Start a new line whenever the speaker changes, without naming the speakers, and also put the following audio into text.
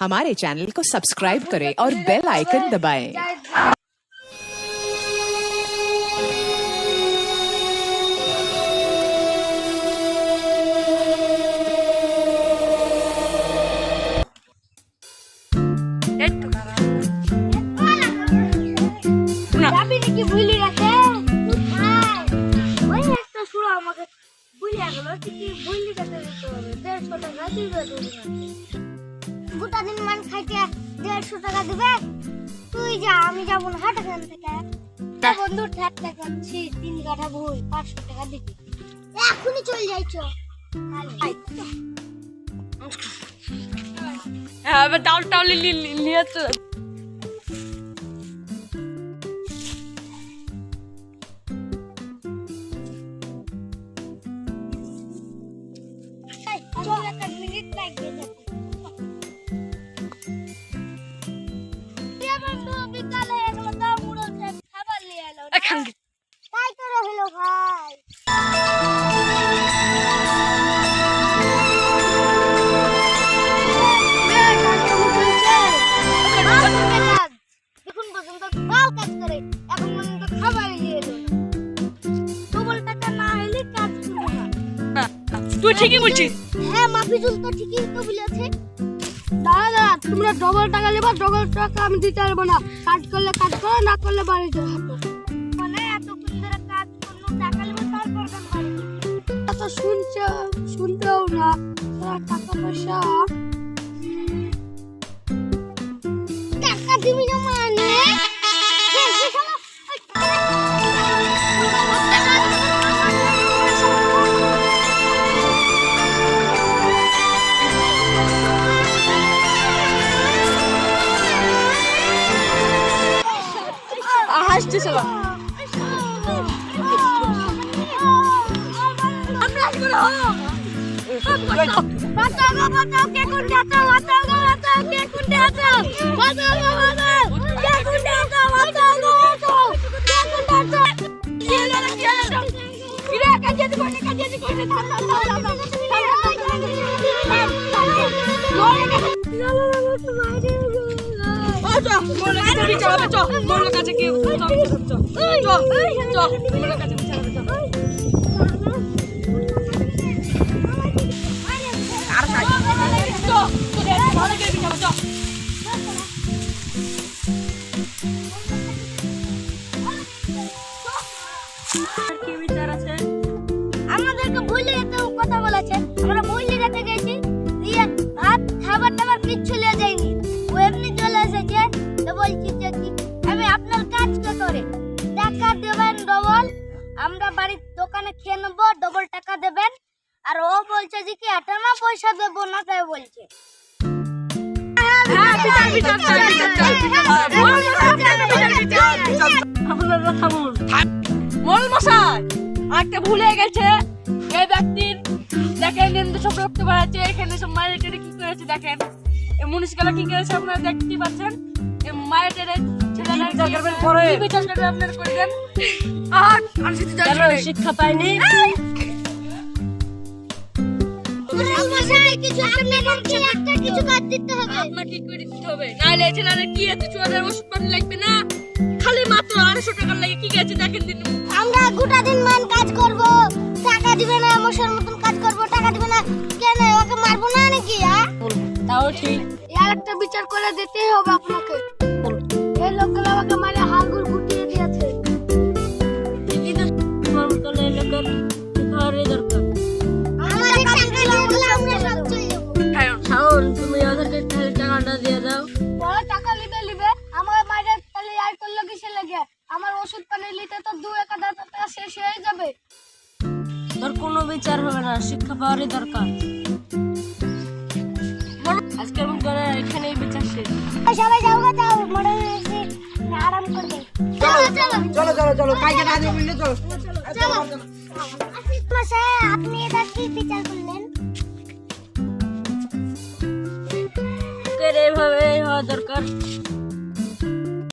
हमारे चैनल को सब्सक्राइब करें और बेल आइकन दबाएं।
গোটা দিন মান খাইতে 150 টাকা দিবে তুই যা আমি যাব না হাট এখান থেকে বন্ধু ঠাট্টা করছি 3 কাঠা ভুল 500 টাকা দিবি এখনই চল যাইছো
হ্যাঁ ডাল নিয়ে তো তুই ঠিকই বলছিস।
হ্যাঁ মাফিজুল তো ঠিকই তো বলেছে। দাদা তোমরা ডবল টাকা নেবা, ডবল টাকা আমি দিতে পারবো না। কাজ করলে কাজ করো, না করলে বাড়ি যাও। মানে এতক্ষণ ধরে কাজ করলো টাকা নেবে তারপর কাজ বাড়ি। তো শুনতেও না টাকা পয়সা টাকা দিবি না মানে
হাসছে সবাই।
बताओ के कौन जाता बताओ के कौन जाता बताओ के कौन जाता बताओ के कौन जाता ये लो का जेदी कोने
मोर काছে কি
আমাদেরকে বলে এত কথা বলেছে আমরা বইলে যেতে গেছি দিয়ে ভাত খাবার টাবার কিচ্ছু নিয়ে যাইনি ও এমনি চলে এসেছে তো বলছি যে কি আমি আপনার কাজ কে করে টাকা দেবেন ডবল আমরা বাড়ির দোকানে খেয়ে নেবো ডবল টাকা দেবেন আর ও বলছে যে কি এটা না পয়সা দেব না তাই বলছে
মোল মশাই একটা ভুলে গেছে এই ব্যক্তির দেখেন নিন্দু সব রক্ত বাড়াচ্ছে এখানে সব মায়ের টেরে কি করেছে দেখেন এই মুনিশিপালা কি করেছে আপনারা দেখতে পাচ্ছেন এই মায়ের টেরে আপনারা করে দেন শিক্ষা পাইনি আপনাকে কি করে দিতে হবে নাইলে ছেলেদের কি এত চুয়াদের ওষুধ পানি লাগবে না খালি মাত্র 250 টাকা লাগে কি গেছে দেখেন দিন
আমরা গোটা দিন মান কাজ করব টাকা দিবে না মশার মতন কাজ করব টাকা দিবে না কেন ওকে মারবো না নাকি
তাও ঠিক
এর একটা বিচার করে দিতেই হবে আপনাকে এই লোকগুলো আমাকে মারে হালগুল গুটিয়ে দিয়েছে
কিন্তু তোমার মতন এই লোকের খাওয়ারই দরকার
আমাদের টাকা দিলে আমরা সব চলে যাব
শাওন তুমি ওদেরকে টাকাটা দিয়ে দাও
বড় টাকা লিবে আমার মায়ের তাহলে আর করলো কিসে লাগে আমার ওষুধ পানি নিতে তো 2-1000 টাকা শেষ হয়ে যাবে
তোর কোনো বিচার হবে না শিক্ষা পাওয়ারই দরকার আজকের মতো এখানেই বিচার শেষ
সবাই যাও মনে হচ্ছে আরাম করবে
চলো কাইকে না দিয়ে মিলে চলো
মশাই আপনি এটা কি বিচার করলেন
এভাবে হওয়া দরকার